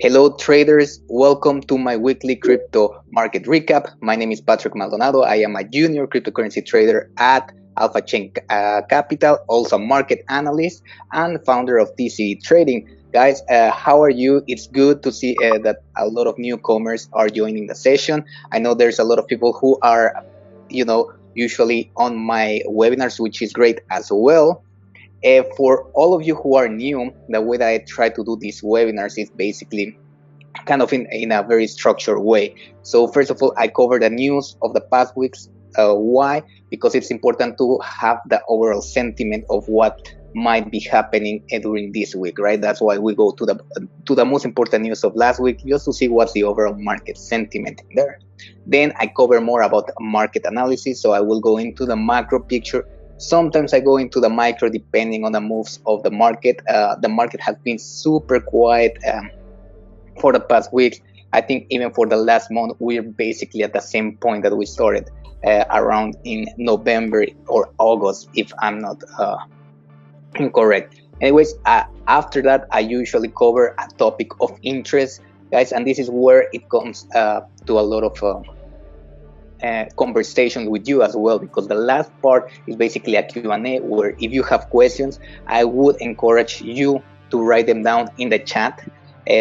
Hello traders, welcome to my weekly crypto market recap. My name is Patrick Maldonado. I am a junior cryptocurrency trader at Alpha Chain Capital, also a market analyst and founder of TCE Trading. Guys, how are you? It's good to see that a lot of newcomers are joining the session. I know there's a lot of people who are, usually on my webinars, which is great as well. For all of you who are new, the way that I try to do these webinars is basically kind of in a very structured way. So first of all, I cover the news of the past weeks. Why? Because it's important to have the overall sentiment of what might be happening during this week, right? That's why we go to the most important news of last week, just to see what's the overall market sentiment in there. Then I cover more about market analysis, so I will go into the macro picture. Sometimes I go into the micro depending on the moves of the market. The market has been super quiet for the past weeks. I think even for the last month, we're basically at the same point that we started around in November or August, if I'm not incorrect. Anyways, after that, I usually cover a topic of interest, guys, and this is where it comes to a lot of conversation with you as well, because the last part is basically a Q&A where if you have questions, I would encourage you to write them down in the chat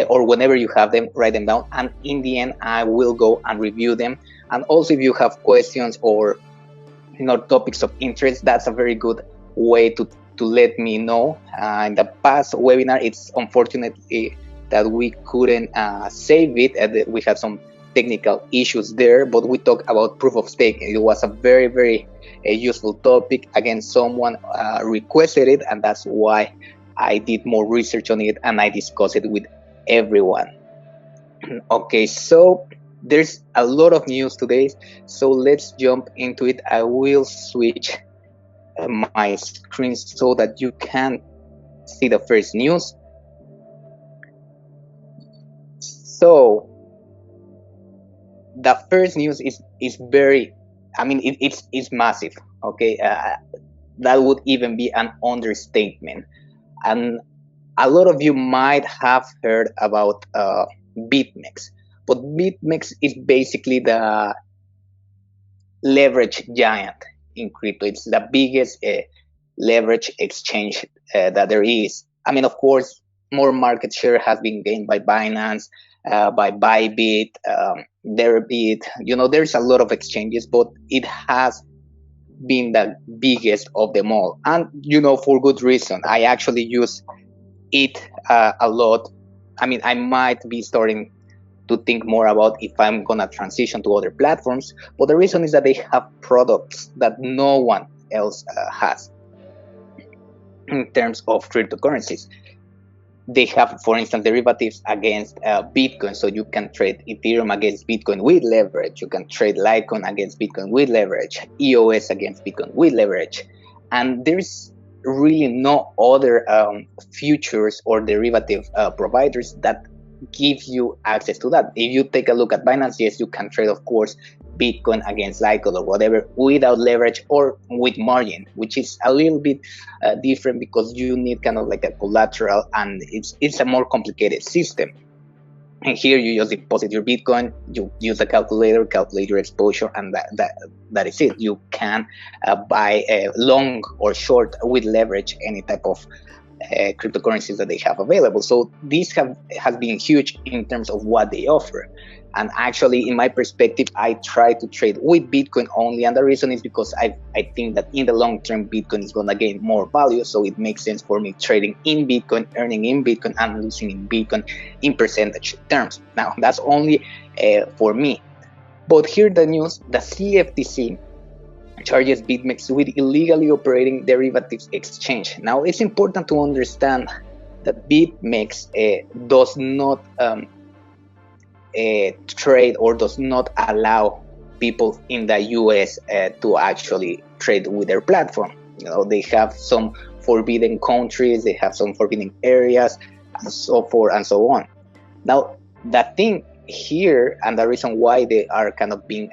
or whenever you have them, write them down, and in the end I will go and review them. And also if you have questions or topics of interest, that's a very good way to let me know. In the past webinar, it's unfortunately that we couldn't save it. We had some technical issues there, but we talked about proof of stake. It was a very useful topic. Again, someone requested it, and that's why I did more research on it and I discussed it with everyone. Okay, so there's a lot of news today, so let's jump into it. I will switch my screen so that you can see the first news. So the first news is very, it's massive. Okay, that would even be an understatement. And a lot of you might have heard about Bitmex, but Bitmex is basically the leverage giant in crypto. It's the biggest leverage exchange that there is. Of course, more market share has been gained by Binance, by Bybit, Derbit. There's a lot of exchanges, but it has been the biggest of them all. And, for good reason. I actually use it a lot. I might be starting to think more about if I'm gonna transition to other platforms, but the reason is that they have products that no one else has in terms of cryptocurrencies. They have, for instance, derivatives against Bitcoin, so you can trade Ethereum against Bitcoin with leverage. You can trade Litecoin against Bitcoin with leverage, EOS against Bitcoin with leverage, and there's really no other futures or derivative providers that give you access to that. If you take a look at Binance, yes, you can trade, of course, Bitcoin against Litecoin or whatever without leverage or with margin, which is a little bit different because you need kind of like a collateral, and it's a more complicated system. And here you just deposit your Bitcoin, you use a calculator, calculate your exposure, and that is it. You can buy long or short with leverage any type of cryptocurrencies that they have available. So this has been huge in terms of what they offer. And actually, in my perspective, I try to trade with Bitcoin only, and the reason is because I think that in the long term, Bitcoin is going to gain more value, so it makes sense for me trading in Bitcoin, earning in Bitcoin, and losing in Bitcoin in percentage terms. Now, that's only for me. But here the news, the CFTC charges Bitmex with illegally operating derivatives exchange. Now, it's important to understand that Bitmex does not trade or does not allow people in the US to actually trade with their platform. They have some forbidden countries, they have some forbidden areas, and so forth and so on. Now, the thing here, and the reason why they are kind of being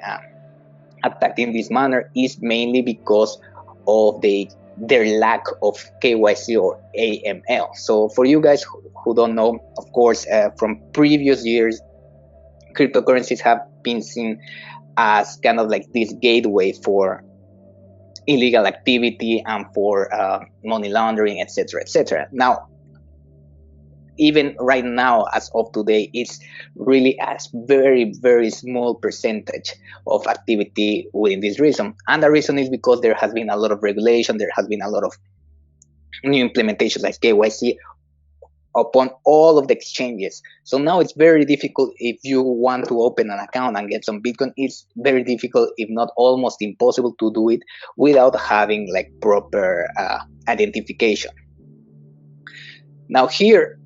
attacked in this manner, is mainly because of the their lack of KYC or AML. So for you guys who don't know, of course, from previous years, cryptocurrencies have been seen as kind of like this gateway for illegal activity and for money laundering, etc., etc. Now, even right now, as of today, it's really a very, very small percentage of activity within this reason. And the reason is because there has been a lot of regulation, there has been a lot of new implementations like KYC upon all of the exchanges. So now it's very difficult if you want to open an account and get some Bitcoin. It's very difficult, if not almost impossible, to do it without having like proper identification. Now here,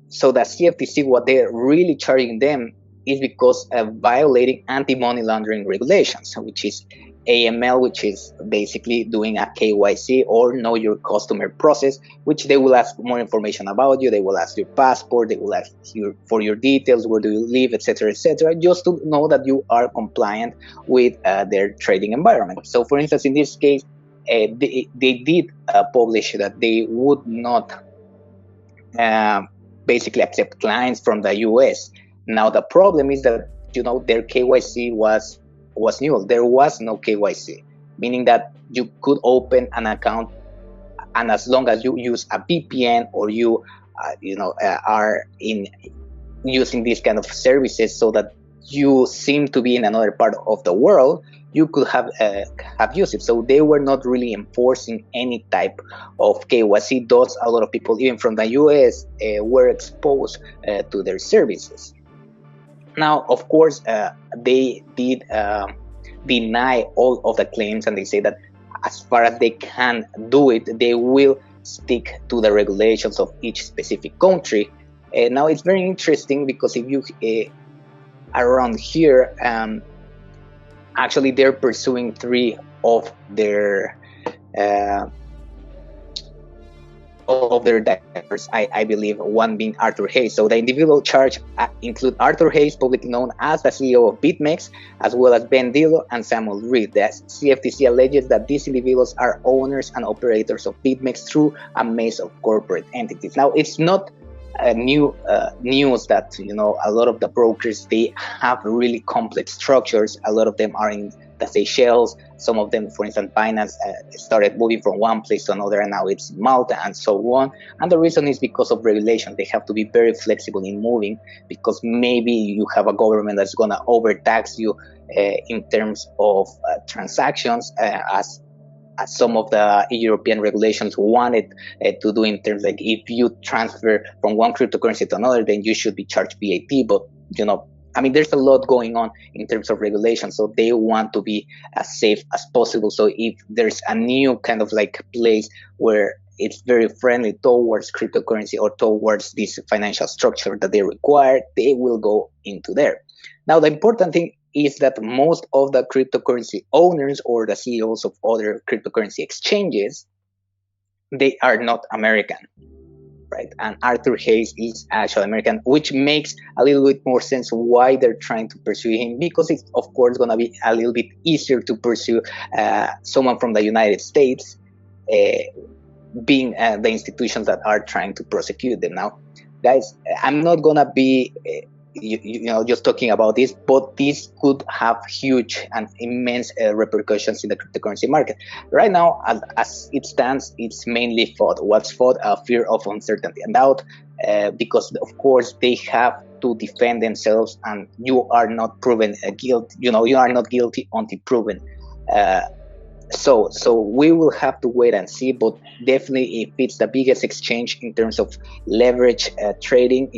so the CFTC, what they're really charging them is because of violating anti-money laundering regulations, which is AML, which is basically doing a KYC or know your customer process, which they will ask more information about you. They will ask your passport, they will ask you for your details, where do you live, etc., just to know that you are compliant with their trading environment. So for instance, in this case, they did publish that they would not basically accept clients from the US. Now the problem is that their KYC was null. There was no KYC, meaning that you could open an account, and as long as you use a VPN or you are in using these kind of services so that you seem to be in another part of the world, you could have used it. So they were not really enforcing any type of KYC. Thus, a lot of people, even from the US, were exposed to their services. Now, of course, they did deny all of the claims, and they say that as far as they can do it, they will stick to the regulations of each specific country. Now, it's very interesting because if you around here, actually, they're pursuing 3 of their directors, I believe, one being Arthur Hayes. So the individual charged include Arthur Hayes, publicly known as the CEO of Bitmex, as well as Ben Dillo and Samuel Reed. The CFTC alleges that these individuals are owners and operators of Bitmex through a maze of corporate entities. Now, it's not new news that a lot of the brokers, they have really complex structures. A lot of them are in the Seychelles. Some of them, for instance, Binance started moving from one place to another, and now it's Malta and so on. And the reason is because of regulation. They have to be very flexible in moving, because maybe you have a government that's going to overtax you in terms of transactions, as some of the European regulations wanted to do, in terms like if you transfer from one cryptocurrency to another, then you should be charged VAT. But there's a lot going on in terms of regulation, so they want to be as safe as possible. So if there's a new kind of like place where it's very friendly towards cryptocurrency or towards this financial structure that they require, they will go into there. Now, the important thing is that most of the cryptocurrency owners or the CEOs of other cryptocurrency exchanges, they are not American, right? And Arthur Hayes is actually American, which makes a little bit more sense why they're trying to pursue him, because it's of course going to be a little bit easier to pursue someone from the United States, being the institutions that are trying to prosecute them. Now, guys, I'm not going to be just talking about this, but this could have huge and immense repercussions in the cryptocurrency market. Right now, as it stands, it's mainly what's fear of uncertainty and doubt, because of course they have to defend themselves, and you are not proven guilty. You are not guilty until proven. So we will have to wait and see, but definitely if it's the biggest exchange in terms of leverage trading,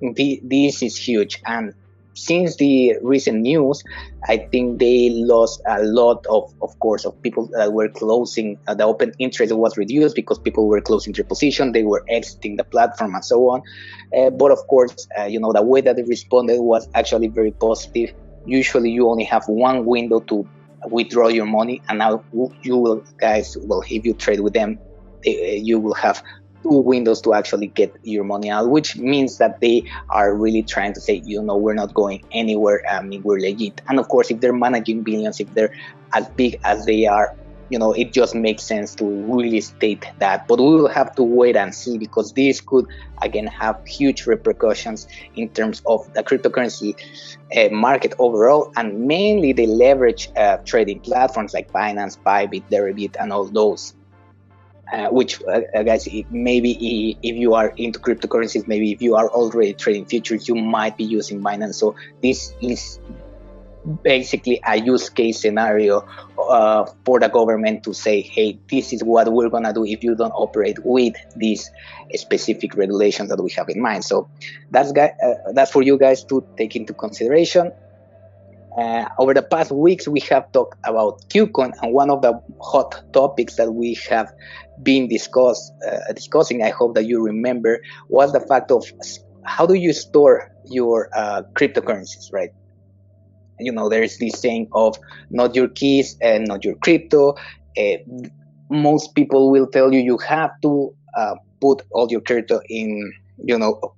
this is huge. And since the recent news, I think they lost a lot of course, of people that were closing. The open interest was reduced because people were closing their position, they were exiting the platform and so on. But of course, the way that they responded was actually very positive. Usually you only have one window to withdraw your money, and now you will, guys, if you trade with them, you will have 2 windows to actually get your money out, which means that they are really trying to say, we're not going anywhere, we're legit. And of course, if they're managing billions, if they're as big as they are, it just makes sense to really state that. But we will have to wait and see, because this could again have huge repercussions in terms of the cryptocurrency market overall, and mainly the leverage trading platforms like Binance, Bybit, Deribit, and all those. Which guys, maybe if you are into cryptocurrencies, maybe if you are already trading futures, you might be using Binance. So this is basically a use case scenario for the government to say, hey, this is what we're gonna do if you don't operate with these specific regulations that we have in mind. So that's for you guys to take into consideration. Over the past weeks, we have talked about KuCoin, and one of the hot topics that we have been discussing, I hope that you remember, was the fact of how do you store your cryptocurrencies, right? There's this saying of not your keys and not your crypto. Most people will tell you have to put all your crypto in,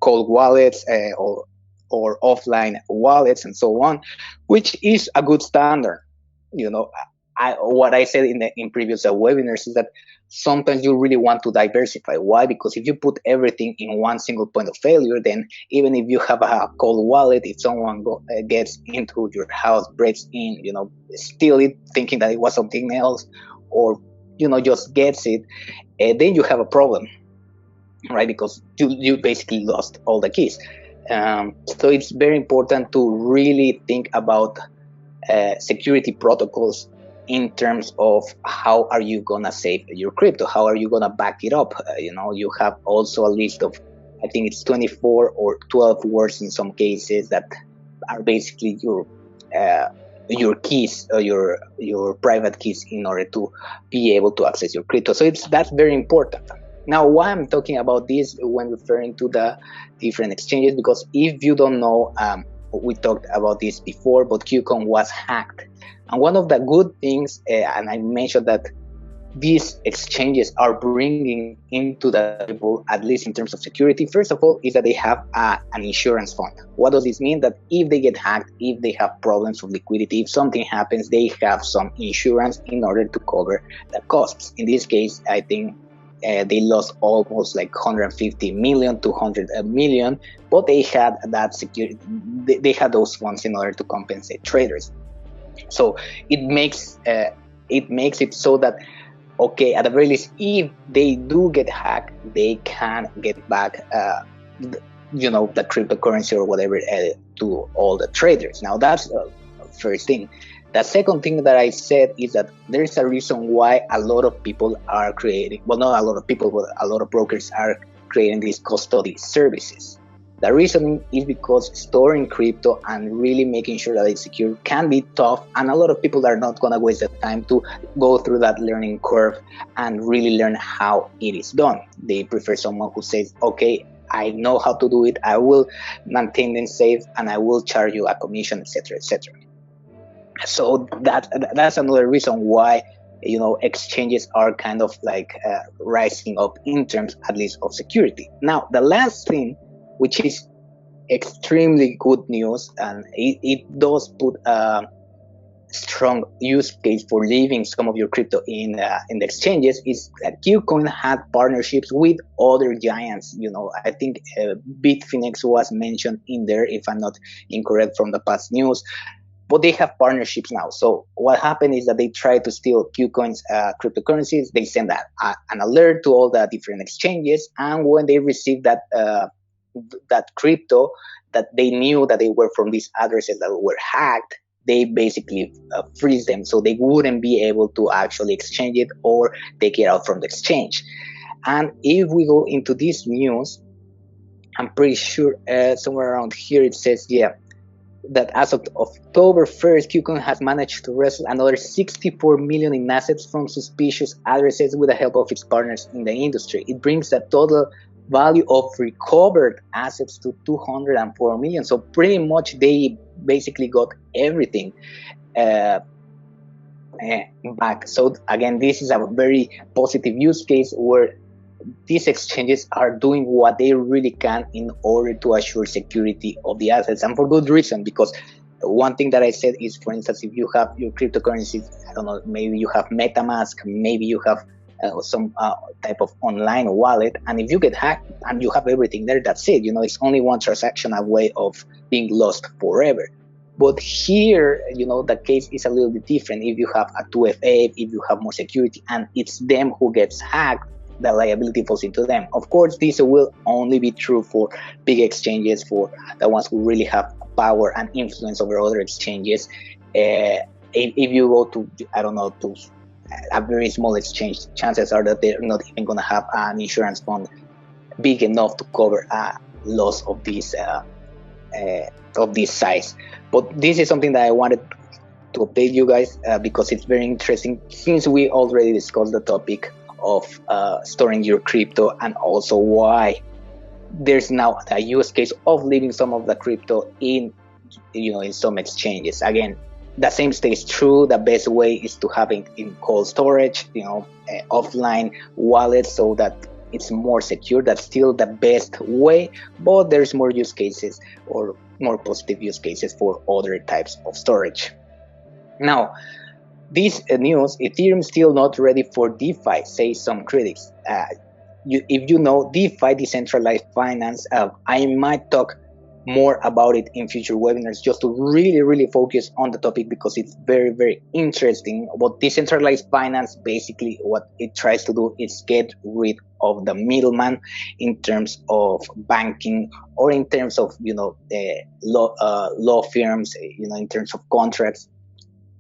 cold wallets or offline wallets and so on, which is a good standard. What I said in previous webinars is that sometimes you really want to diversify. Why? Because if you put everything in one single point of failure, then even if you have a cold wallet, if someone gets into your house, breaks in, steal it thinking that it was something else, or just gets it, then you have a problem, right? Because you basically lost all the keys. So it's very important to really think about security protocols in terms of how are you gonna save your crypto, how are you gonna back it up. You have also a list of, I think it's 24 or 12 words in some cases, that are basically your keys, or your private keys, in order to be able to access your crypto. So that's very important. Now, why I'm talking about this when referring to the different exchanges, because if you don't know, we talked about this before, but KuCoin was hacked. And one of the good things, and I mentioned that these exchanges are bringing into the table, at least in terms of security, first of all, is that they have an insurance fund. What does this mean? That if they get hacked, if they have problems with liquidity, if something happens, they have some insurance in order to cover the costs. In this case, I think they lost almost like 150 million, 200 million, but they had that security. They had those funds in order to compensate traders. So it makes it so that, okay, at the very least, if they do get hacked, they can get back, the cryptocurrency or whatever to all the traders. Now that's the first thing. The second thing that I said is that there's a reason why a lot of people are creating, well, not a lot of people, but a lot of brokers are creating these custody services. The reason is because storing crypto and really making sure that it's secure can be tough, and a lot of people are not going to waste the time to go through that learning curve and really learn how it is done. They prefer someone who says, okay, I know how to do it, I will maintain them safe, and I will charge you a commission, etc., etc. So that's another reason why exchanges are kind of like rising up in terms, at least, of security. Now, the last thing, which is extremely good news, and it does put a strong use case for leaving some of your crypto in the exchanges, is that KuCoin had partnerships with other giants. I think Bitmex was mentioned in there, if I'm not incorrect from the past news. But they have partnerships now. So what happened is that they try to steal KuCoin's cryptocurrencies. They send an alert to all the different exchanges, and when they receive that crypto that they knew that they were from these addresses that were hacked, they basically freeze them, so they wouldn't be able to actually exchange it or take it out from the exchange. And if we go into this news, I'm pretty sure somewhere around here it says, that as of October 1st, KuCoin has managed to wrestle another 64 million in assets from suspicious addresses with the help of its partners in the industry. It brings the total value of recovered assets to 204 million. So pretty much they basically got everything back. So again, this is a very positive use case where these exchanges are doing what they really can in order to assure security of the assets, and for good reason. Because one thing that I said is, for instance, if you have your cryptocurrencies I don't know, maybe you have MetaMask, maybe you have some type of online wallet, and if you get hacked and you have everything there, that's it. It's only one transaction away of being lost forever. But here, the case is a little bit different. If you have a 2FA, if you have more security, and it's them who gets hacked, the liability falls into them. Of course, this will only be true for big exchanges, for the ones who really have power and influence over other exchanges. If you go to, I don't know, to a very small exchange, chances are that they're not even going to have an insurance fund big enough to cover a loss of this size. But this is something that I wanted to update you guys because it's very interesting, since we already discussed the topic of storing your crypto, and also why there's now a use case of leaving some of the crypto in some exchanges. Again, the same stays true. The best way is to have it in cold storage, offline wallets, so that it's more secure. That's still the best way, but there's more use cases, or more positive use cases, for other types of storage. Now, this news, Ethereum still not ready for DeFi, say some critics. If you know DeFi, decentralized finance, I might talk more about it in future webinars, just to really focus on the topic, because it's very interesting. But decentralized finance, basically what it tries to do is get rid of the middleman in terms of banking, or in terms of law firms, in terms of contracts.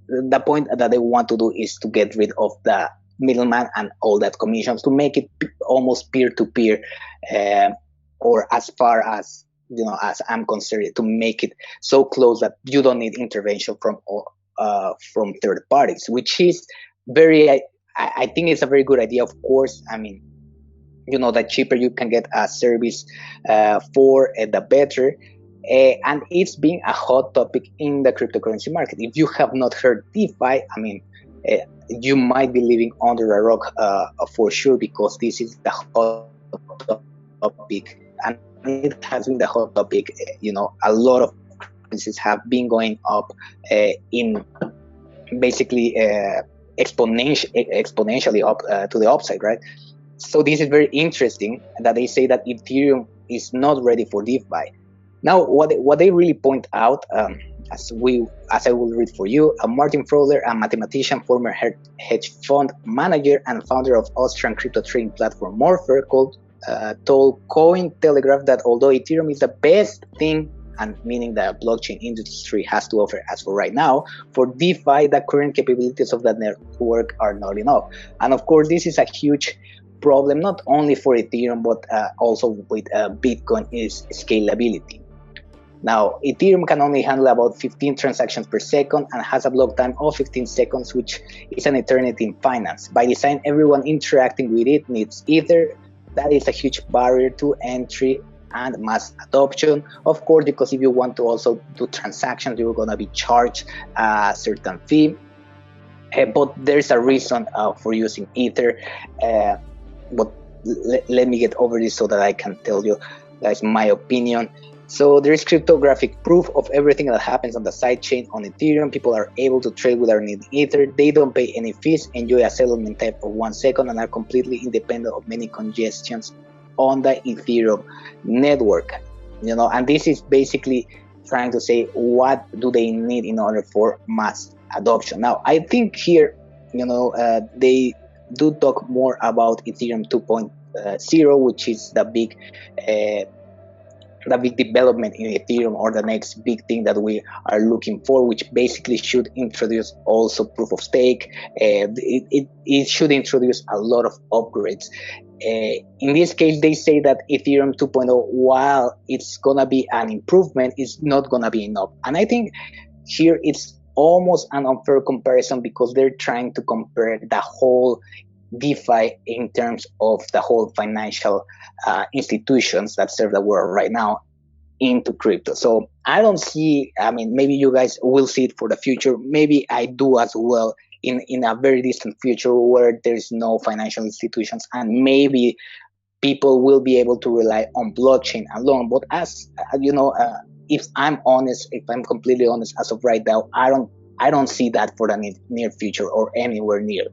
The point that they want to do is to get rid of the middleman and all that commissions, to make it almost peer-to-peer, or as far as as I'm concerned, to make it so close that you don't need intervention from third parties, which is I think it's a very good idea. Of course, I mean, the cheaper you can get a service for, the better. And it's been a hot topic in the cryptocurrency market. If you have not heard DeFi, I mean, you might be living under a rock for sure, because this is the hot topic, and it has been the hot topic. A lot of currencies have been going up in basically exponentially up to the upside, right? So this is very interesting that they say that Ethereum is not ready for DeFi. Now, what they really point out, as I will read for you, Martin Frohler, a mathematician, former hedge fund manager, and founder of Austrian crypto trading platform Morpher, told Cointelegraph that although Ethereum is the best thing, and meaning the blockchain industry has to offer as for right now, for DeFi, the current capabilities of that network are not enough. And of course, this is a huge problem, not only for Ethereum, but also with Bitcoin, is scalability. Now, Ethereum can only handle about 15 transactions per second and has a block time of 15 seconds, which is an eternity in finance. By design, everyone interacting with it needs Ether. That is a huge barrier to entry and mass adoption. Of course, because if you want to also do transactions, you're going to be charged a certain fee. But there's a reason for using Ether. But let me get over this so that I can tell you guys my opinion. So there is cryptographic proof of everything that happens on the sidechain on Ethereum. People are able to trade without needing Ether. They don't pay any fees, enjoy a settlement time of 1 second, and are completely independent of many congestions on the Ethereum network. And this is basically trying to say, what do they need in order for mass adoption? Now, I think here, they do talk more about Ethereum 2.0, which is the big development in Ethereum, or the next big thing that we are looking for, which basically should introduce also proof of stake. It should introduce a lot of upgrades. In this case, they say that Ethereum 2.0, while it's gonna be an improvement, is not gonna be enough. And I think here it's almost an unfair comparison, because they're trying to compare the whole DeFi in terms of the whole financial institutions that serve the world right now into crypto. So I don't see, I mean, maybe you guys will see it for the future. Maybe I do as well in a very distant future where there's no financial institutions, and maybe people will be able to rely on blockchain alone. But as if I'm honest, if I'm completely honest, as of right now, I don't I don't see that for the near future or anywhere near.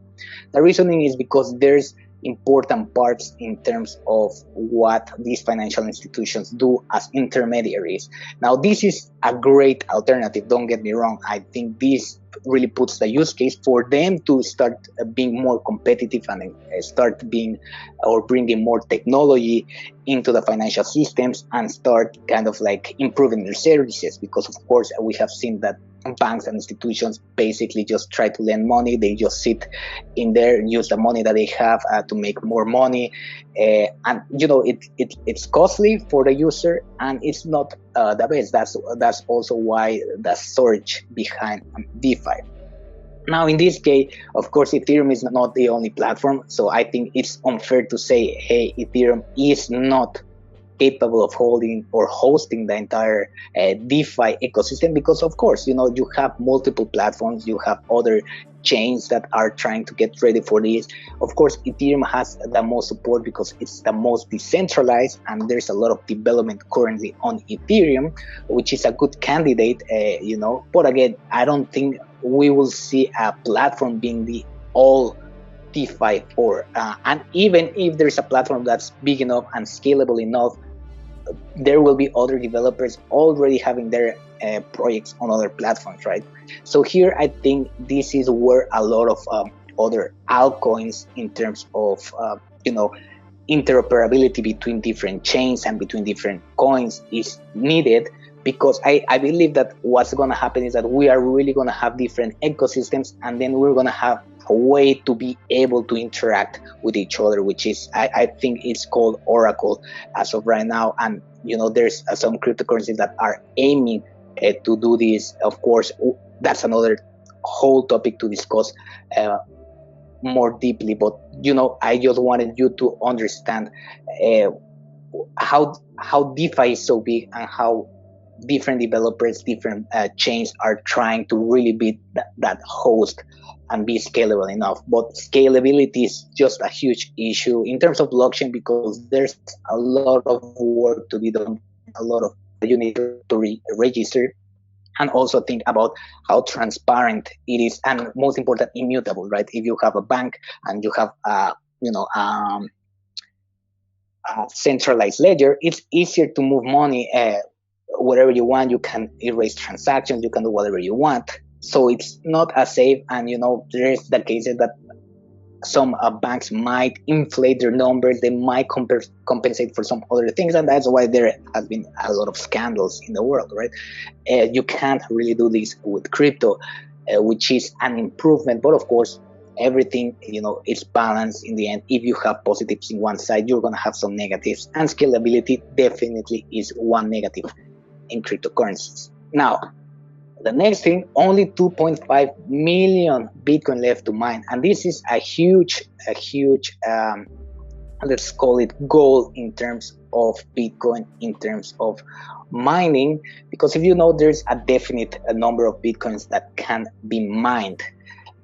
The reasoning is because there's important parts in terms of what these financial institutions do as intermediaries. Now, this is a great alternative, don't get me wrong. I think this really puts the use case for them to start being more competitive and start being or bringing more technology into the financial systems and start kind of like improving their services, because of course we have seen that banks and institutions basically just try to lend money. They just sit in there and use the money that they have to make more money, and it's costly for the user, and it's not the best. That's also why the surge behind DeFi. Now, in this case, of course, Ethereum is not the only platform, so I think it's unfair to say, hey, Ethereum is not capable of holding or hosting the entire DeFi ecosystem, because of course, you have multiple platforms, you have other chains that are trying to get ready for this. Of course, Ethereum has the most support because it's the most decentralized, and there's a lot of development currently on Ethereum, which is a good candidate, but again, I don't think we will see a platform being the all DeFi for, and even if there's a platform that's big enough and scalable enough, there will be other developers already having their projects on other platforms, right? So here, I think this is where a lot of other altcoins in terms of, interoperability between different chains and between different coins is needed, because I believe that what's going to happen is that we are really going to have different ecosystems, and then we're going to have a way to be able to interact with each other, which is, I think it's called Oracle as of right now. And, there's some cryptocurrencies that are aiming to do this. Of course, that's another whole topic to discuss more deeply. But, I just wanted you to understand how DeFi is so big, and how different developers, different chains are trying to really be that host and be scalable enough. But scalability is just a huge issue in terms of blockchain, because there's a lot of work to be done, a lot of you need to register, and also think about how transparent it is, and most important, immutable, right? If you have a bank and you have a centralized ledger, it's easier to move money wherever you want. You can erase transactions, you can do whatever you want. So it's not as safe, and there's the cases that some banks might inflate their numbers, they might compensate for some other things, and that's why there has been a lot of scandals in the world, right? You can't really do this with crypto, which is an improvement, but of course, everything, it's balanced in the end. If you have positives in one side, you're going to have some negatives, and scalability definitely is one negative in cryptocurrencies. Now, the next thing, only 2.5 million Bitcoin left to mine. And this is a huge, let's call it goal in terms of Bitcoin, in terms of mining, because if there's a definite number of Bitcoins that can be mined.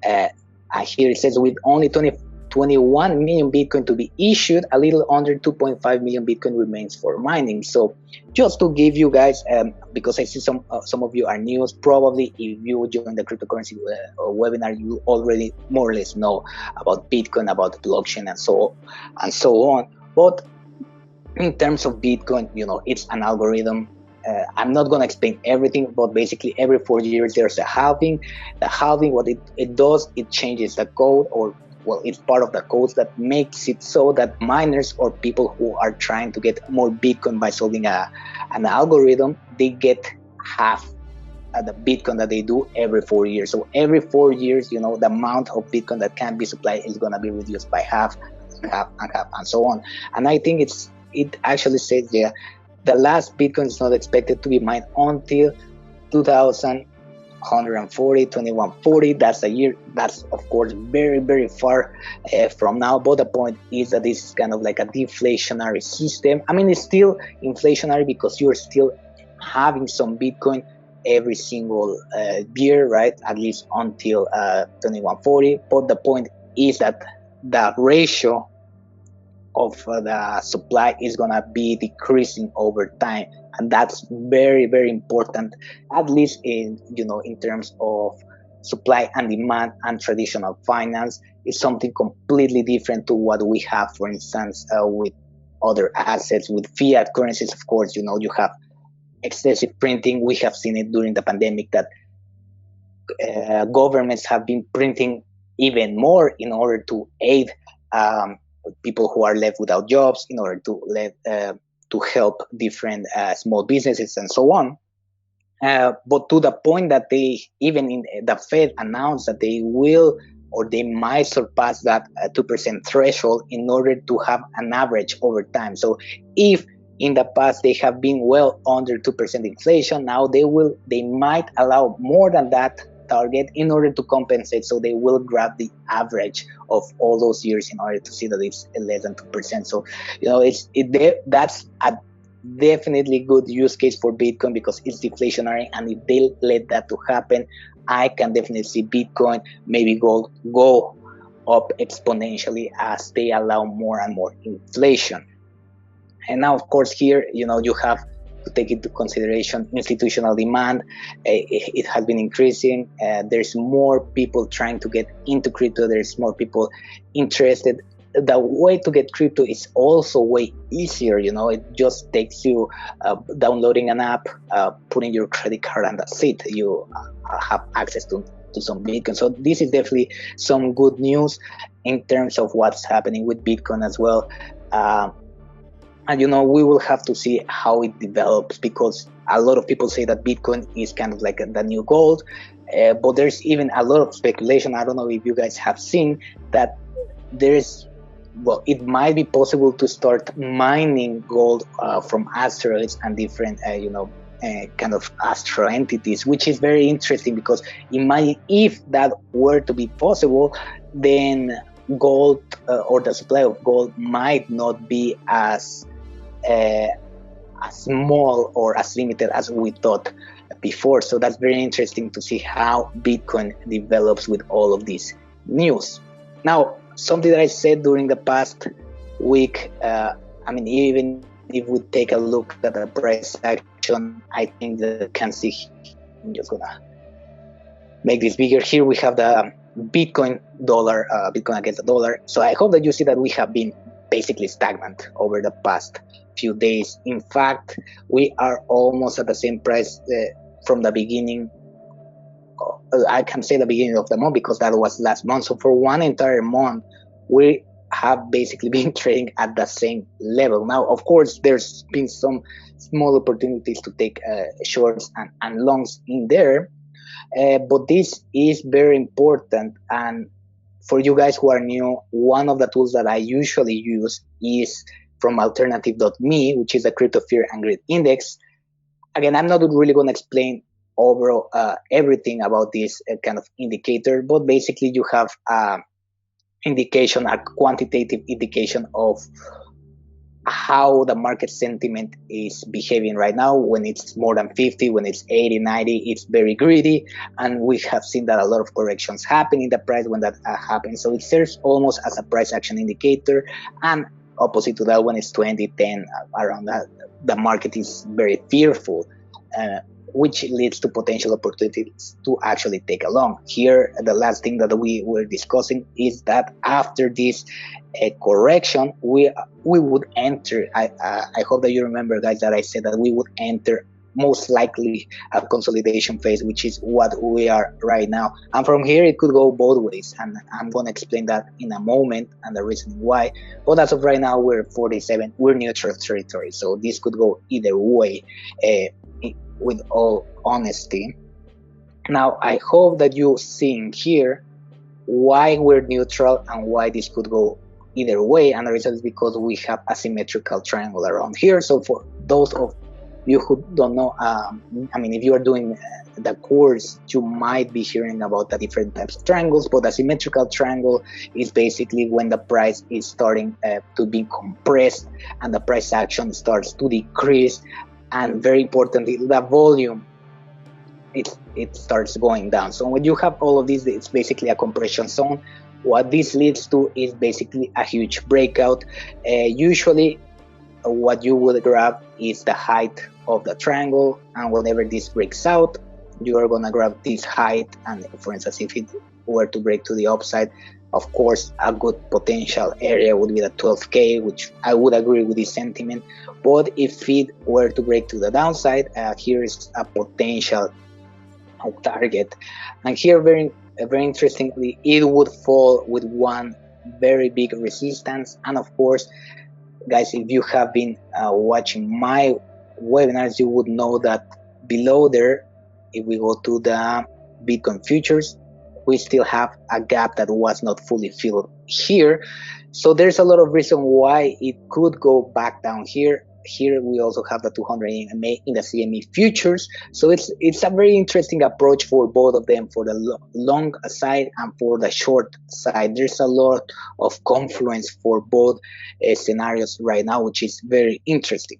Here it says with only 21 million Bitcoin to be issued, a little under 2.5 million Bitcoin remains for mining. So just to give you guys, because I see some of you are new, probably if you join the cryptocurrency webinar, you already more or less know about Bitcoin, about blockchain, and so on. But in terms of Bitcoin, it's an algorithm. I'm not going to explain everything, but basically every 4 years there's a halving. The halving, what it does, it changes the code, or it's part of the codes that makes it so that miners or people who are trying to get more Bitcoin by solving an algorithm, they get half the Bitcoin that they do every 4 years. So every 4 years, the amount of Bitcoin that can be supplied is going to be reduced by half, and so on. And I think it actually says there, the last Bitcoin is not expected to be mined until 2140. That's a year. That's of course very, very far from now. But the point is that this is kind of like a deflationary system. I mean, it's still inflationary because you're still having some Bitcoin every single year, right? At least until 2140. But the point is that the ratio of the supply is going to be decreasing over time, and that's very, very important, at least in terms of supply and demand and traditional finance is something completely different to what we have, for instance, with other assets, with fiat currencies. Of course, you have excessive printing. We have seen it during the pandemic that governments have been printing even more in order to aid people who are left without jobs, in order to help different small businesses and so on. But to the point that they, even in the Fed, announced that they will or they might surpass that 2% threshold in order to have an average over time. So if in the past they have been well under 2% inflation, now they might allow more than that target in order to compensate. So they will grab the average of all those years in order to see that it's less than 2%. So that's a definitely good use case for Bitcoin because it's deflationary, and if they let that to happen, I can definitely see Bitcoin, maybe gold, go up exponentially as they allow more and more inflation. And now, of course, here you have to take into consideration institutional demand. It has been increasing. There's more people trying to get into crypto. There's more people interested. The way to get crypto is also way easier. It just takes you downloading an app, putting your credit card, and that's it. You have access to some Bitcoin. So this is definitely some good news in terms of what's happening with Bitcoin as well. And we will have to see how it develops, because a lot of people say that Bitcoin is kind of like the new gold, but there's even a lot of speculation. I don't know if you guys have seen that it might be possible to start mining gold from asteroids and different, kind of astro entities, which is very interesting because if that were to be possible, then gold or the supply of gold might not be as small or as limited as we thought before. So that's very interesting to see how Bitcoin develops with all of this news. Now, something that I said during the past week, even if we take a look at the price action, I think that you can see, I'm just gonna make this bigger. Here we have the Bitcoin against the dollar. So I hope that you see that we have been basically stagnant over the past few days. In fact, we are almost at the same price from the beginning. I can say the beginning of the month because that was last month. So for one entire month, we have basically been trading at the same level. Now, of course, there's been some small opportunities to take shorts and longs in there, but this is very important. And for you guys who are new, one of the tools that I usually use is from alternative.me, which is a crypto fear and greed index. Again, I'm not really going to explain overall everything about this kind of indicator, but basically you have a quantitative indication of how the market sentiment is behaving right now. When it's more than 50, when it's 80, 90, it's very greedy, and we have seen that a lot of corrections happen in the price when that happens. So it serves almost as a price action indicator, and opposite to that, when it's 20, 10, around that, the market is very fearful, which leads to potential opportunities to actually take a long. Here, the last thing that we were discussing is that after this correction, we would enter. I hope that you remember, guys, that I said that we would enter most likely a consolidation phase, which is what we are right now. And from here, it could go both ways, and I'm going to explain that in a moment and the reason why. But as of right now, we're 47. We're neutral territory, so this could go either way. With all honesty. Now, I hope that you're seeing here why we're neutral and why this could go either way. And the reason is because we have a symmetrical triangle around here. So for those of you who don't know, if you are doing the course, you might be hearing about the different types of triangles, but a symmetrical triangle is basically when the price is starting to be compressed and the price action starts to decrease. And very importantly, the volume, it starts going down. So when you have all of this, it's basically a compression zone. What this leads to is basically a huge breakout. Usually, what you would grab is the height of the triangle, and whenever this breaks out, you are gonna grab this height, and for instance, if it were to break to the upside, of course, a good potential area would be the 12K, which I would agree with this sentiment. But if it were to break to the downside, here is a potential target. And here, very interestingly, it would fall with one very big resistance. And of course, guys, if you have been watching my webinars, you would know that below there, if we go to the Bitcoin futures, we still have a gap that was not fully filled here. So there's a lot of reason why it could go back down here. Here we also have the 200 EMA in the CME futures. So it's a very interesting approach for both of them, for the long side and for the short side. There's a lot of confluence for both scenarios right now, which is very interesting.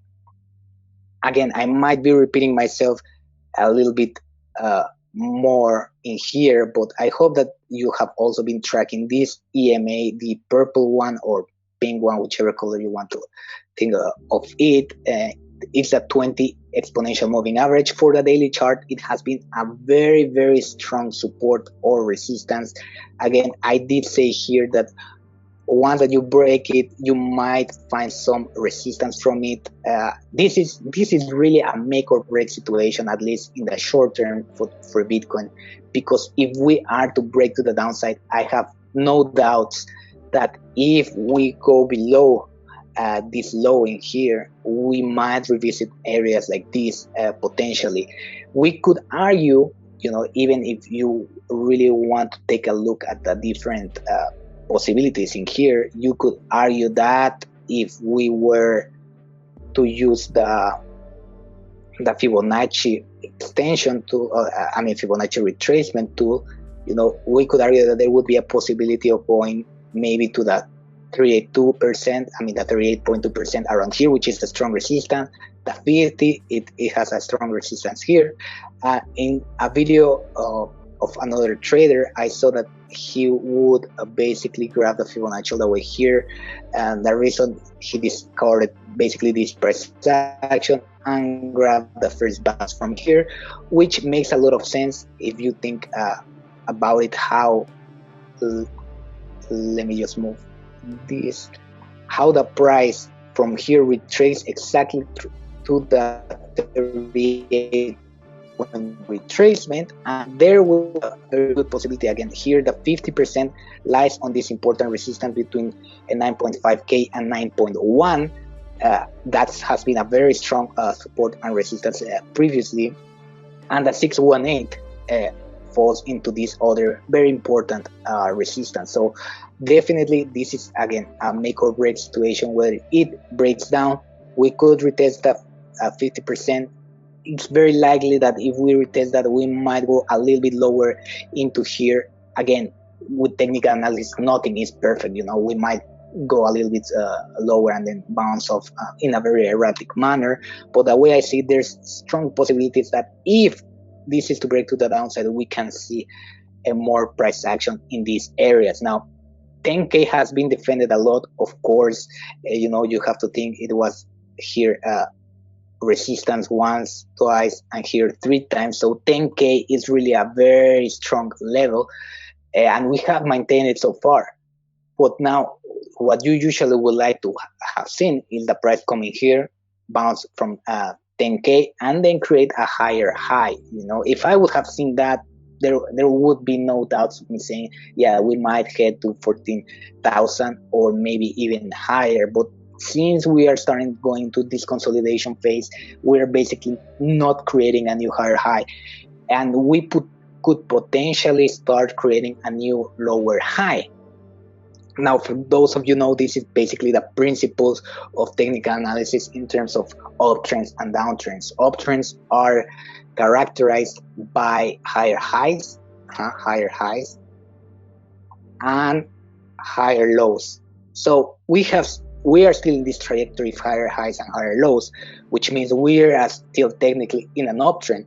Again, I might be repeating myself a little bit more in here, but I hope that you have also been tracking this EMA, the purple one or pink one, whichever color you want to think of it. It's a 20 exponential moving average. For the daily chart, it has been a very, very strong support or resistance. Again, I did say here that once that you break it, you might find some resistance from it. This is really a make or break situation, at least in the short term for Bitcoin, because if we are to break to the downside, I have no doubts that if we go below this low in here, we might revisit areas like this potentially. We could argue, even if you really want to take a look at the different possibilities in here, you could argue that if we were to use the Fibonacci extension tool, Fibonacci retracement tool, we could argue that there would be a possibility of going maybe to the 38.2%, the 38.2% around here, which is a strong resistance. The 50, it has a strong resistance here. In a video of another trader, I saw that he would basically grab the Fibonacci all the way here, and the reason he discarded basically this price action and grabbed the first bounce from here, which makes a lot of sense if you think about it. How, let me just move this, how the price from here retraces exactly to the 38 retracement, and there will be a very good possibility. Again, here the 50% lies on this important resistance between 9.5K and 9.1. That has been a very strong support and resistance previously, and the 618 falls into this other very important resistance. So definitely this is, again, a make or break situation. Where it breaks down, we could retest the 50%. It's very likely that if we retest that, we might go a little bit lower into here. Again, with technical analysis, nothing is perfect. We might go a little bit lower and then bounce off in a very erratic manner. But the way I see it, there's strong possibilities that if this is to break to the downside, we can see a more price action in these areas. Now, 10K has been defended a lot. Of course, you have to think it was here resistance once, twice, and here 3 times. So 10K is really a very strong level, and we have maintained it so far. But now, what you usually would like to have seen is the price coming here, bounce from 10K, and then create a higher high. If I would have seen that, there would be no doubts of me saying, yeah, we might head to 14,000 or maybe even higher. But since we are starting going to this consolidation phase, we're basically not creating a new higher high, and we could potentially start creating a new lower high. Now, for those of you know, this is basically the principles of technical analysis in terms of uptrends and downtrends. Uptrends are characterized by higher highs, and higher lows. So we are still in this trajectory of higher highs and higher lows, which means we are still technically in an uptrend.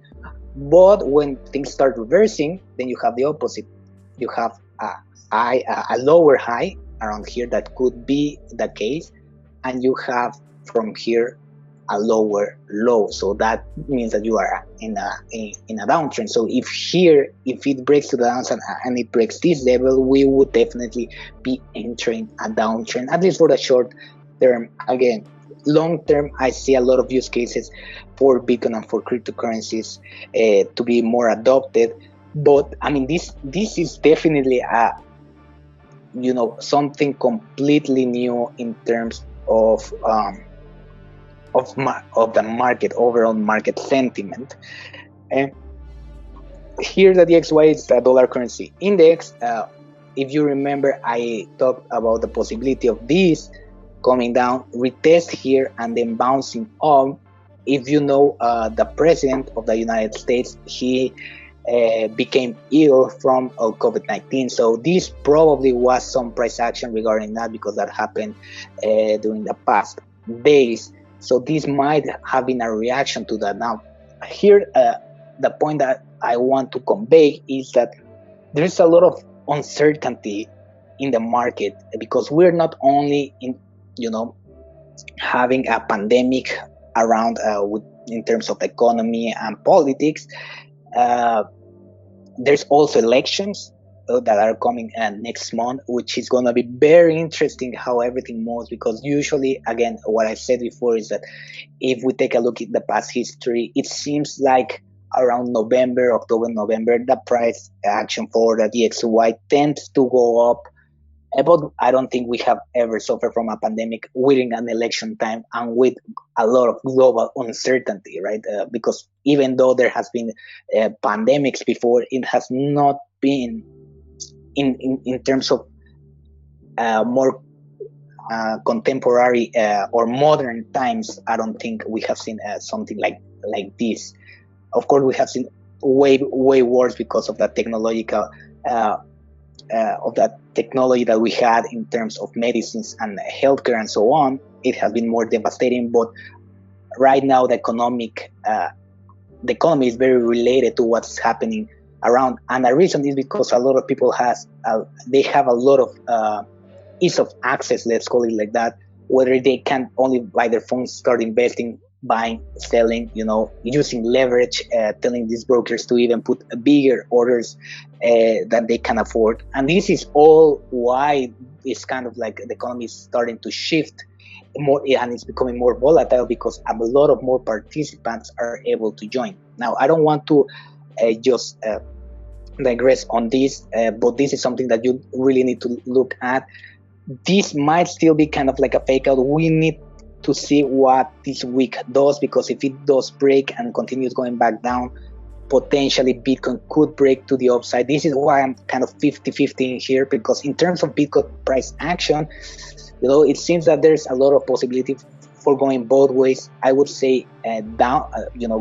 But when things start reversing, then you have the opposite. You have a lower high around here. That could be the case, and you have from here a lower low. So that means that you are in a downtrend. So if it breaks to the downside and it breaks this level, we would definitely be entering a downtrend, at least for the short term. Again, long term, I see a lot of use cases for Bitcoin and for cryptocurrencies to be more adopted. But I mean, this is definitely something completely new in terms of the market, overall market sentiment. And here the DXY is the dollar currency index. If you remember, I talked about the possibility of this coming down, retest here, and then bouncing up. If you know, the president of the United States, he became ill from COVID-19. So this probably was some price action regarding that, because that happened during the past days. So this might have been a reaction to that. Now, here, the point that I want to convey is that there's a lot of uncertainty in the market, because we're not only having a pandemic around in terms of economy and politics. There's also elections that are coming next month, which is going to be very interesting how everything moves, because usually, again, what I said before is that if we take a look at the past history, it seems like around October, November, the price action for the DXY tends to go up. But I don't think we have ever suffered from a pandemic within an election time and with a lot of global uncertainty, right? Because even though there has been pandemics before, it has not been in terms of more contemporary or modern times. I don't think we have seen something like this. Of course, we have seen way worse because of the technological of that technology that we had in terms of medicines and healthcare and so on. It has been more devastating, but right now the economy is very related to what's happening around, and the reason is because a lot of people they have a lot of ease of access, let's call it like that, whether they can only by their phones start investing, buying, selling, using leverage, telling these brokers to even put bigger orders that they can afford. And this is all why it's kind of like the economy is starting to shift more, and it's becoming more volatile, because a lot of more participants are able to join. Now, I don't want to just digress on this, but this is something that you really need to look at. This might still be kind of like a fake out. We need to see what this week does, because if it does break and continues going back down, potentially Bitcoin could break to the upside. This is why I'm kind of 50-50 here, because in terms of Bitcoin price action, it seems that there's a lot of possibility for going both ways. I would say down,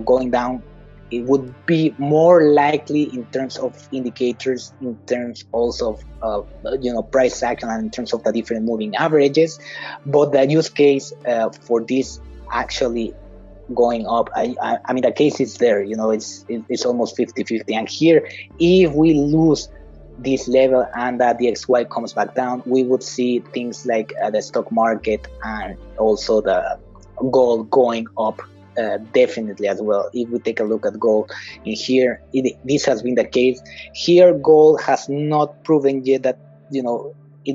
going down, it would be more likely in terms of indicators, in terms also of price action, and in terms of the different moving averages. But the use case for this actually going up, I mean, the case is there. It's almost 50-50. And here, if we lose this level and that the XY comes back down, we would see things like the stock market and also the gold going up. Definitely as well. If we take a look at gold in here, this has been the case. Here, gold has not proven yet that it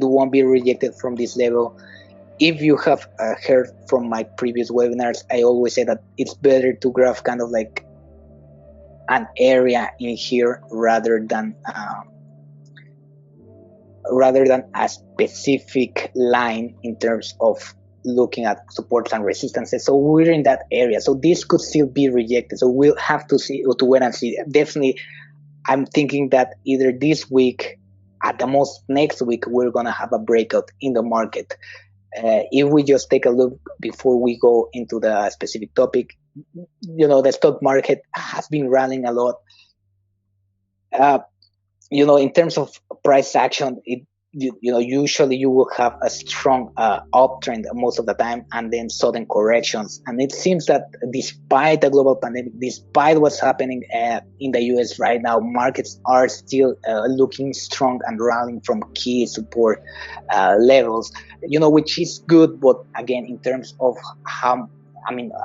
won't be rejected from this level. If you have heard from my previous webinars, I always say that it's better to graph kind of like an area in here rather than a specific line in terms of looking at supports and resistances. So we're in that area. So this could still be rejected. So we'll have to wait and see. Definitely, I'm thinking that either this week, at the most next week, we're going to have a breakout in the market. If we just take a look before we go into the specific topic, the stock market has been rallying a lot. In terms of price action, usually you will have a strong uptrend most of the time, and then sudden corrections. And it seems that despite the global pandemic, despite what's happening in the US right now, markets are still looking strong and rallying from key support levels, which is good. But again, in terms of how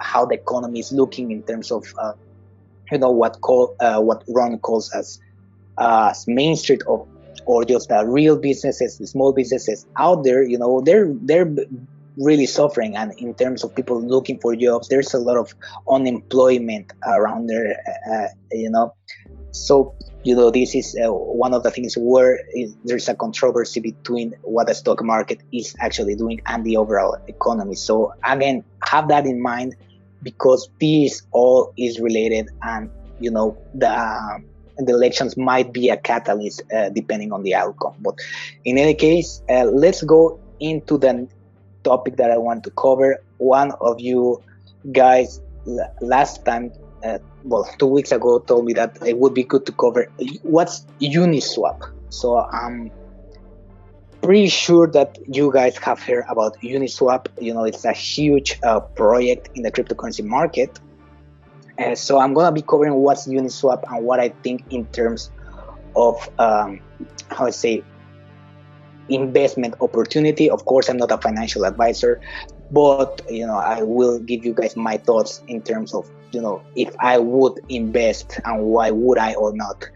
how the economy is looking in terms of what Ron calls as Main Street or just the real businesses, the small businesses out there. They're really suffering, and in terms of people looking for jobs, there's a lot of unemployment around there. So this is one of the things where there's a controversy between what the stock market is actually doing and the overall economy. So again, have that in mind, because this all is related, and the elections might be a catalyst depending on the outcome. But in any case, let's go into the topic that I want to cover. One of you guys last time, 2 weeks ago, told me that it would be good to cover what's Uniswap. So I'm pretty sure that you guys have heard about Uniswap. It's a huge project in the cryptocurrency market. So I'm gonna be covering what's Uniswap and what I think in terms of investment opportunity. Of course, I'm not a financial advisor, but I will give you guys my thoughts in terms of if I would invest and why would I or not.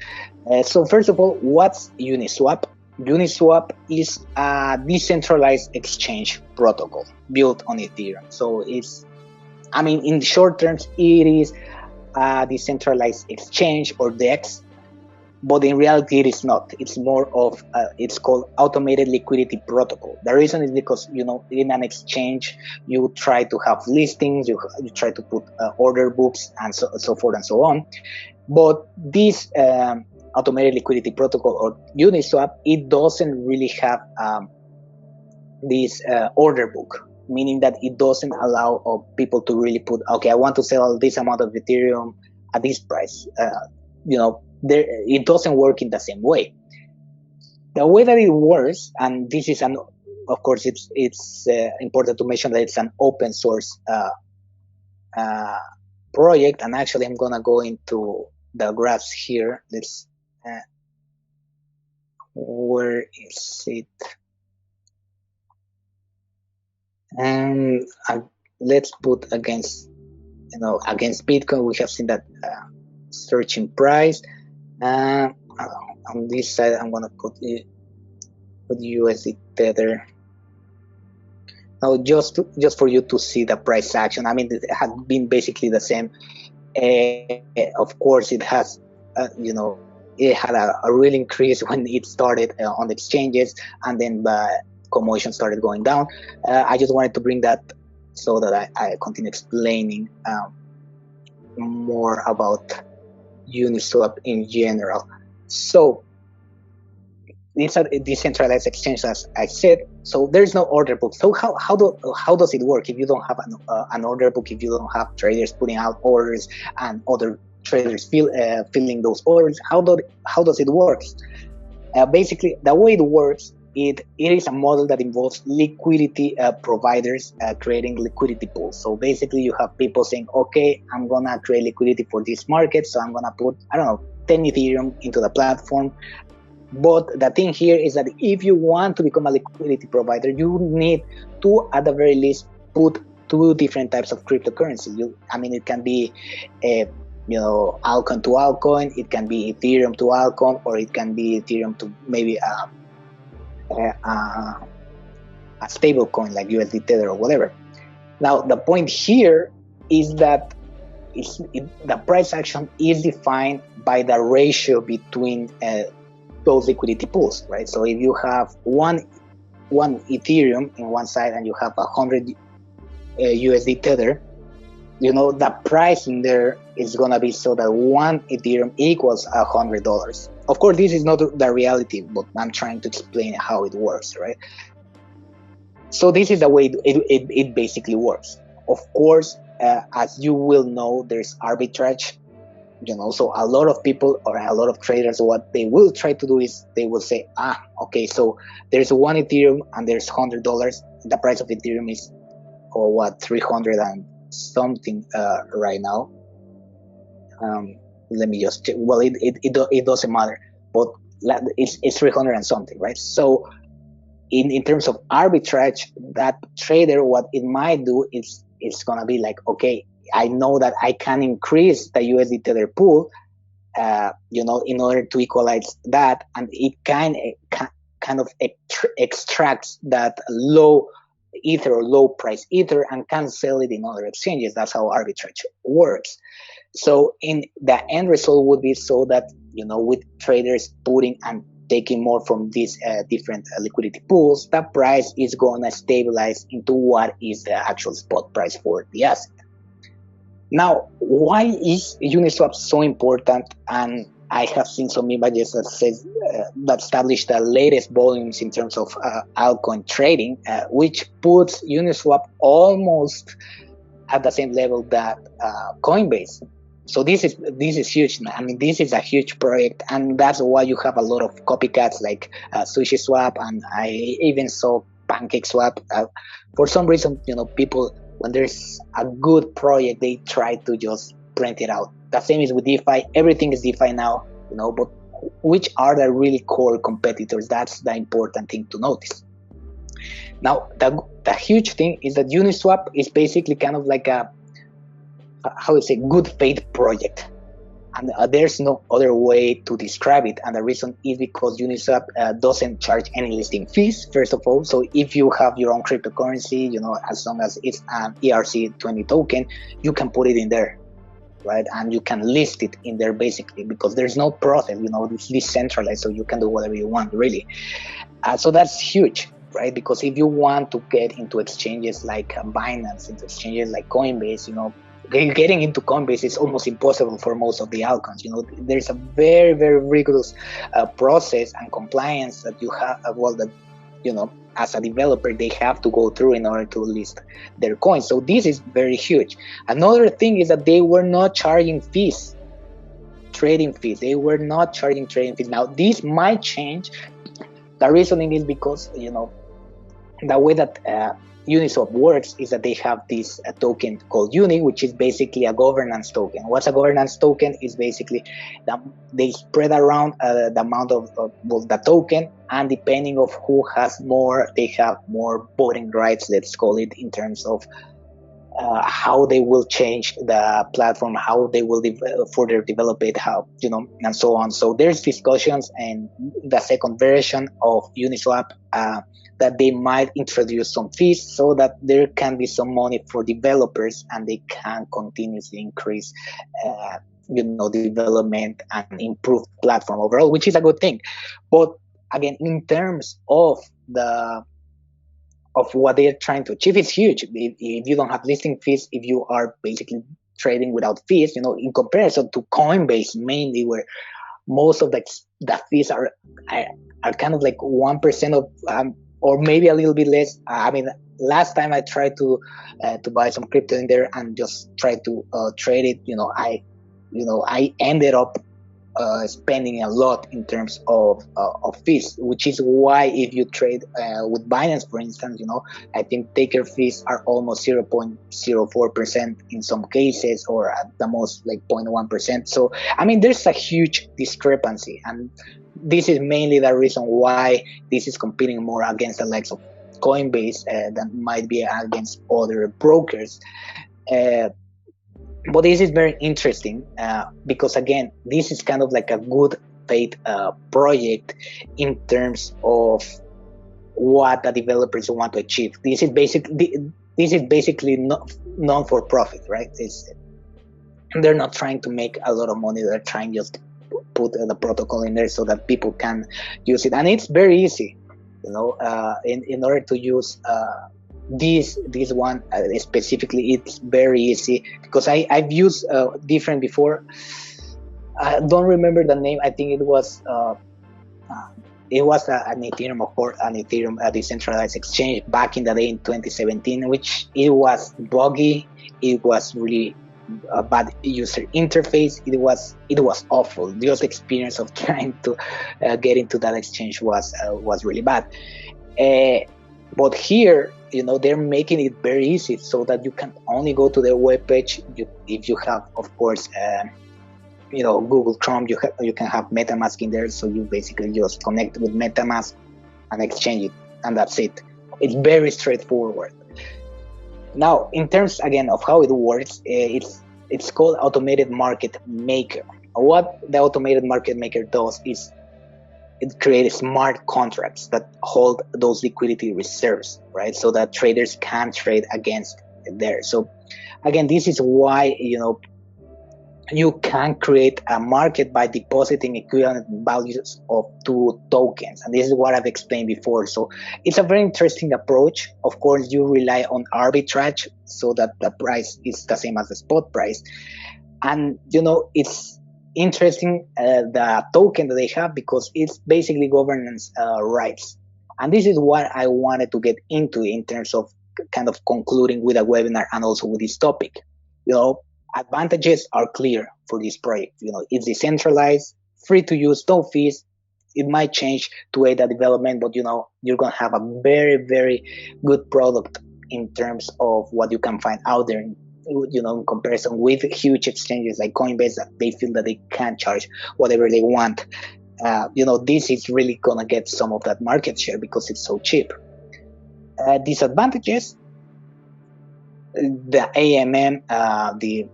So first of all, what's Uniswap? Uniswap is a decentralized exchange protocol built on Ethereum. So in short terms, it is a decentralized exchange, or DEX, but in reality it is not. It's more of it's called automated liquidity protocol. The reason is because in an exchange you try to have listings, you try to put order books, and so forth and so on. But this automated liquidity protocol, or Uniswap, it doesn't really have this order book, meaning that it doesn't allow people to really put, okay, I want to sell this amount of Ethereum at this price. It doesn't work in the same way. The way that it works, and this is of course, it's important to mention that it's an open source project. And actually, I'm gonna go into the graphs here. Where is it? And let's put against Bitcoin. We have seen that searching price. On this side, I'm gonna put USD Tether. Now, just for you to see the price action. It had been basically the same. Of course, it has, it had a real increase when it started on the exchanges, and then the commotion started going down. I just wanted to bring that so that I continue explaining more about Uniswap in general. So it's a decentralized exchange, as I said. So there's no order book. So how does it work if you don't have an order book? If you don't have traders putting out orders and other traders filling those orders, how does it work? Basically, the way it works, it is a model that involves liquidity providers creating liquidity pools. So basically, you have people saying, okay, I'm gonna create liquidity for this market, so I'm gonna put 10 Ethereum into the platform. But the thing here is that if you want to become a liquidity provider, you need to, at the very least, put two different types of cryptocurrency. It can be altcoin to altcoin, it can be Ethereum to altcoin, or it can be Ethereum to maybe a stable coin like USD Tether or whatever. Now, the point here is that the price action is defined by the ratio between those liquidity pools, right? So if you have one Ethereum in one side and you have 100 USD Tether, the price in there is gonna be so that one Ethereum equals $100. Of course, this is not the reality, but I'm trying to explain how it works, right? So this is the way it basically works. Of course, as you will know, there's arbitrage. So a lot of people or a lot of traders, what they will try to do is they will say, okay, so there's one Ethereum and there's $100. The price of Ethereum is 300 and something right now. Let me just check. Well, it doesn't matter, but it's 300 and something, right? So in terms of arbitrage, that trader, what it might do is it's gonna be like, okay, I know that I can increase the USD Tether pool, in order to equalize that, and it kind of extracts that low ether or low price ether and can sell it in other exchanges. That's how arbitrage works. So in the end result would be so that, with traders putting and taking more from these different liquidity pools, the price is going to stabilize into what is the actual spot price for the asset. Now, why is Uniswap so important? And I have seen some images that says that establish the latest volumes in terms of altcoin trading, which puts Uniswap almost at the same level that Coinbase. So this is huge. I mean, this is a huge project, and that's why you have a lot of copycats like SushiSwap, and I even saw PancakeSwap. For some reason, people, when there's a good project, they try to just print it out. The same is with DeFi. Everything is DeFi now, but which are the really core competitors? That's the important thing to notice. Now, the huge thing is that Uniswap is basically kind of like a, good faith project. And there's no other way to describe it. And the reason is because Uniswap doesn't charge any listing fees, first of all. So if you have your own cryptocurrency, as long as it's an ERC20 token, you can put it in there, right? And you can list it in there basically, because there's no process, it's decentralized, so you can do whatever you want, really. So that's huge, right? Because if you want to get into exchanges like Binance, into exchanges like Coinbase, getting into Coinbase is almost impossible for most of the altcoins. There's a very, very rigorous process and compliance that you have, as a developer, they have to go through in order to list their coins. So this is very huge. Another thing is that they were not charging trading fees. They were not charging trading fees. Now, this might change. The reasoning is because, the way that Uniswap works is that they have this token called Uni, which is basically a governance token. What's a governance token? Is basically they spread around the amount of the token, and depending of who has more, they have more voting rights, let's call it, in terms of how they will change the platform, how they will further develop it, how, and so on. So there's discussions in the second version of Uniswap that they might introduce some fees so that there can be some money for developers and they can continuously increase development and improve the platform overall, which is a good thing. But again, in terms of what they're trying to achieve, it's huge. If you don't have listing fees, if you are basically trading without fees, in comparison to Coinbase mainly, where most of the fees are kind of like 1% of, or maybe a little bit less. I mean, last time I tried to buy some crypto in there and just try to trade it, I ended up spending a lot in terms of fees, which is why if you trade with Binance, for instance, I think taker fees are almost 0.04% in some cases, or at the most like 0.1%. So, I mean, there's a huge discrepancy, and this is mainly the reason why this is competing more against the likes of Coinbase than might be against other brokers. But this is very interesting because, again, this is kind of like a good faith project in terms of what the developers want to achieve. This is basically not non-for-profit, right? They're not trying to make a lot of money. They're trying just to put the protocol in there so that people can use it, and it's very easy. In order to use this one specifically, it's very easy because I've used different before. I don't remember the name. I think it was an Ethereum, of course, an Ethereum decentralized exchange back in the day in 2017, which it was buggy. It was really a bad user interface. It was awful. Just experience of trying to get into that exchange was really bad. But here, they're making it very easy so that you can only go to their webpage. If you have, of course, Google Chrome, you can have MetaMask in there. So you basically just connect with MetaMask and exchange it, and that's it. It's very straightforward. Now, in terms again of how it works, it's called automated market maker. What the automated market maker does is it creates smart contracts that hold those liquidity reserves, right? So that traders can trade against there. So again, this is why, you can create a market by depositing equivalent values of two tokens. And this is what I've explained before. So it's a very interesting approach. Of course, you rely on arbitrage so that the price is the same as the spot price. And, it's interesting, the token that they have, because it's basically governance rights. And this is what I wanted to get into in terms of kind of concluding with a webinar and also with this topic. Advantages are clear for this project. It's decentralized, free to use, no fees. It might change to aid the development, but you're gonna have a very, very good product in terms of what you can find out there. In comparison with huge exchanges like Coinbase, that they feel that they can charge whatever they want. This is really gonna get some of that market share because it's so cheap. Disadvantages: the AMM, the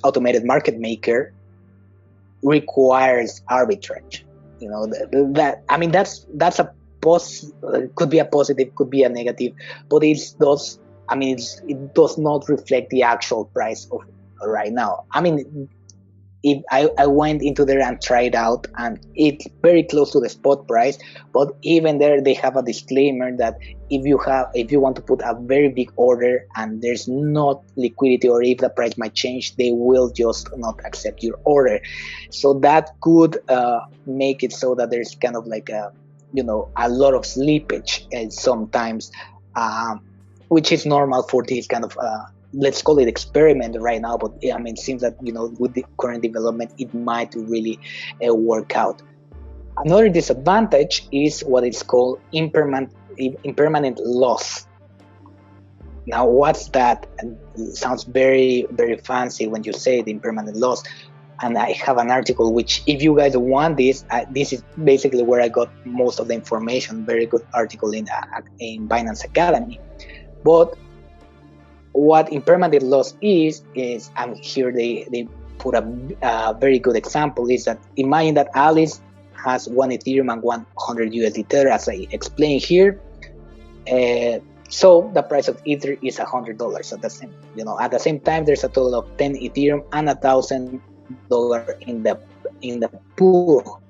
automated market maker requires arbitrage. That's a could be a positive, could be a negative, but it does not reflect the actual price of right now. If I went into there and tried out, and it's very close to the spot price, but even there they have a disclaimer that if you want to put a very big order and there's not liquidity, or if the price might change, they will just not accept your order. So that could make it so that there's kind of like a lot of slippage sometimes, which is normal for this kind of let's call it experiment right now, but it seems that with the current development it might really work out. Another disadvantage is what is called impermanent loss. Now, what's that? It sounds very, very fancy when you say the impermanent loss. And I have an article which, if you guys want this is basically where I got most of the information. Very good article in Binance Academy. But what impermanent loss is, and here they put a very good example, is that imagine that Alice has 1 Ethereum and 100 USD Tether, as I explained here. So the price of Ether is $100. So that's at the same time, there's a total of 10 Ethereum and $1,000 in the pool.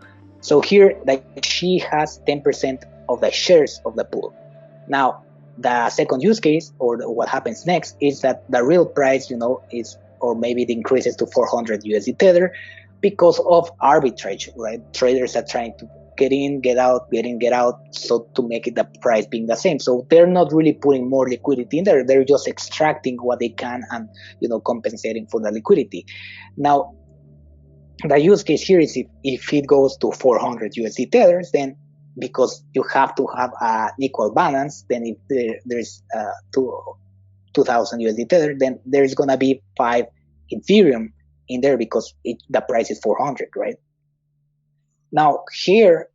So here, like, she has 10% of the shares of the pool. Now, the second use case, or what happens next, is that the real price, is, or maybe it increases to 400 USD Tether because of arbitrage, right? Traders are trying to get in, get out, get in, get out, so to make it the price being the same. So they're not really putting more liquidity in there. They're just extracting what they can and, compensating for the liquidity. Now, the use case here is if it goes to 400 USD Tethers, then because you have to have an equal balance, then if there's 2,000 USD Tether, then there's going to be 5 Ethereum in there because the price is 400, right? Now here,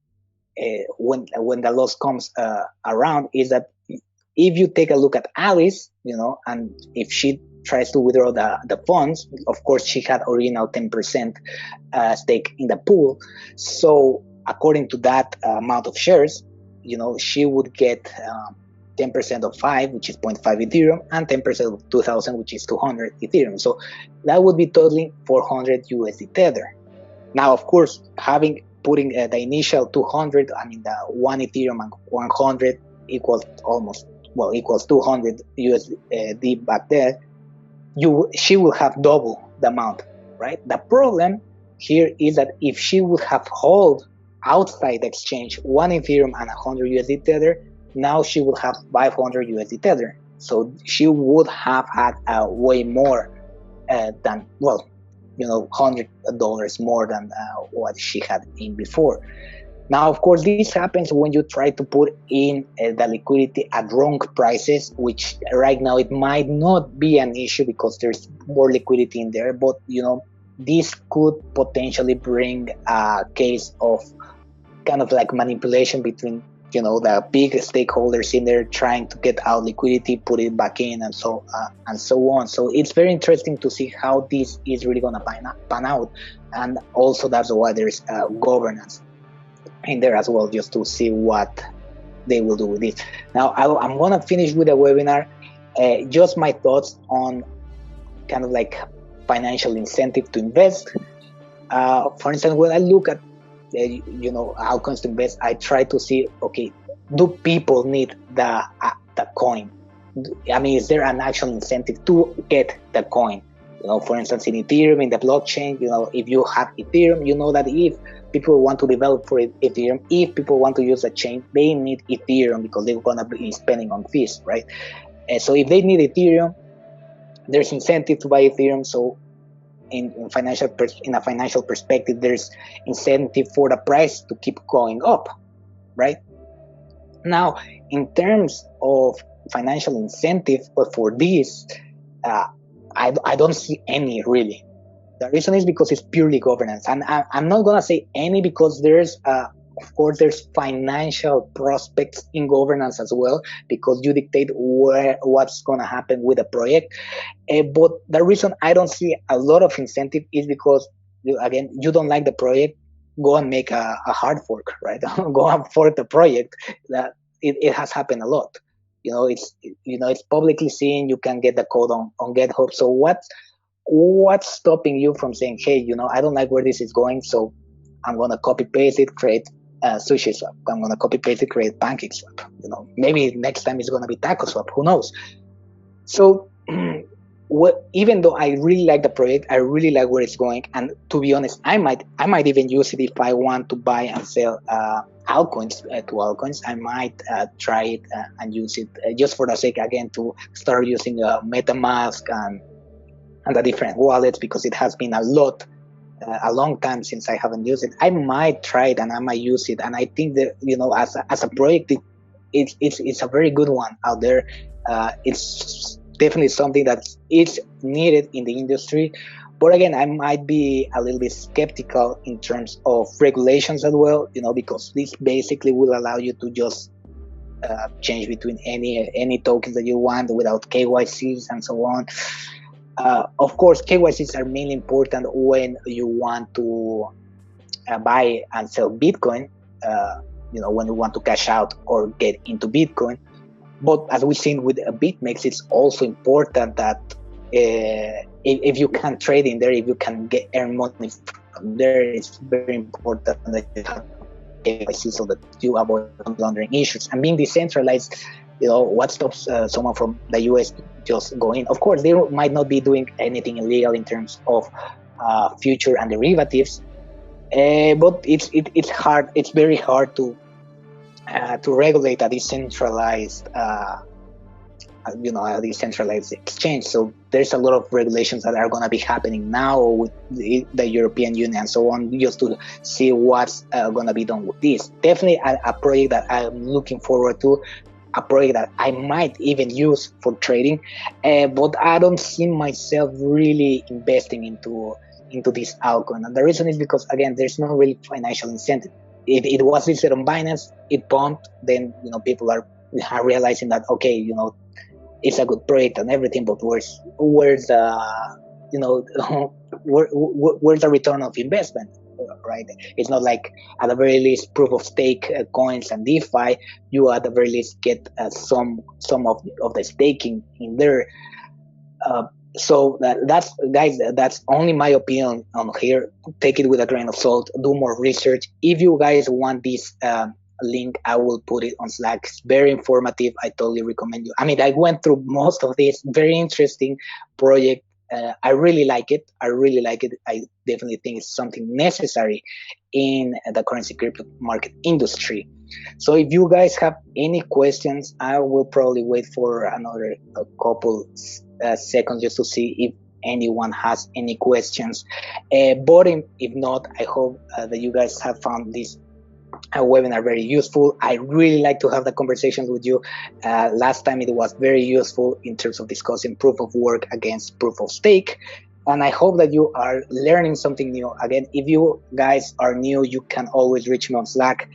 when the loss comes around, is that if you take a look at Alice, and if she tries to withdraw the funds, of course she had original 10% stake in the pool. So according to that amount of shares, she would get 10% of 5, which is 0.5 Ethereum, and 10% of 2,000, which is 200 Ethereum. So that would be totaling 400 USD Tether. Now, of course, putting the initial 200, the 1 Ethereum and 100 equals 200 USD back there. She will have double the amount, right? The problem here is that if she would have held outside the exchange 1 Ethereum and 100 USD Tether, now she would have 500 USD Tether. So she would have had way more than, $100 more than what she had in before. Now, of course, this happens when you try to put in the liquidity at wrong prices, which right now it might not be an issue because there's more liquidity in there. But, this could potentially bring a case of kind of like manipulation between the big stakeholders in there trying to get out liquidity, put it back in, and so on. So it's very interesting to see how this is really going to pan out. And also that's why there's governance in there as well, just to see what they will do with it. Now I'm going to finish with a webinar, just my thoughts on kind of like financial incentive to invest. For instance, when I look at altcoins to invest, I try to see, okay, do people need the coin? I mean, is there an actual incentive to get the coin? For instance, in Ethereum, in the blockchain, if you have Ethereum, you know that if people want to develop for Ethereum, if people want to use the chain, they need Ethereum because they're going to be spending on fees, right? And so if they need Ethereum, there's incentive to buy Ethereum. So in a financial perspective, there's incentive for the price to keep going up, right? Now, in terms of financial incentive, but for this, I don't see any really. The reason is because it's purely governance, and I'm not gonna say any because there's of course there's financial prospects in governance as well, because you dictate what's gonna happen with the project. But the reason I don't see a lot of incentive is because you don't like the project, go and make a hard fork, right? Go and fork the project. That it has happened a lot. It's publicly seen. You can get the code on GitHub. So what's stopping you from saying, hey, I don't like where this is going, so I'm gonna copy paste it, create Sushi Swap. I'm gonna copy paste it, create Pancake Swap. Maybe next time it's gonna be Taco Swap. Who knows? So even though I really like the project, I really like where it's going, and to be honest, I might even use it if I want to buy and sell altcoins to altcoins. I might try it and use it just for the sake, again, to start using MetaMask and the different wallets, because it has been a long time since I haven't used it. I might try it and I might use it, and I think that as a project, it's a very good one out there. It's definitely something that is needed in the industry, but again, I might be a little bit skeptical in terms of regulations as well, because this basically will allow you to just change between any tokens that you want without KYCs and so on. Of course, KYCs are mainly important when you want to buy and sell Bitcoin, when you want to cash out or get into Bitcoin. But as we've seen with Bitmex, it's also important that if you can trade in there, if you can earn money from there, it's very important that you have KYC so that you avoid laundering issues. And being decentralized, what stops someone from the US just go in? Of course, they might not be doing anything illegal in terms of future and derivatives, but it's hard. It's very hard to regulate a decentralized a decentralized exchange. So there's a lot of regulations that are going to be happening now with the European Union and so on, just to see what's going to be done with this. Definitely a project that I'm looking forward to, a project that I might even use for trading, but I don't see myself really investing into this altcoin. And the reason is because, again, there's no really financial incentive. If it was listed on Binance, it pumped, then people are realizing that, okay, it's a good project and everything, but where's the where's the return of investment, right? It's not like at the very least proof of stake coins and DeFi, you at the very least get some of the staking in there. So that's only my opinion on here. Take it with a grain of salt. Do more research. If you guys want this link, I will put it on Slack. It's very informative. I totally recommend you. I mean, I went through most of this. Very interesting project. I really like it. I definitely think it's something necessary in the currency crypto market industry. So if you guys have any questions, I will probably wait for another couple seconds just to see if anyone has any questions. But if not, I hope that you guys have found this webinar very useful. I really like to have the conversations with you. Last time it was very useful in terms of discussing proof of work against proof of stake. And I hope that you are learning something new. Again, if you guys are new, you can always reach me on Slack.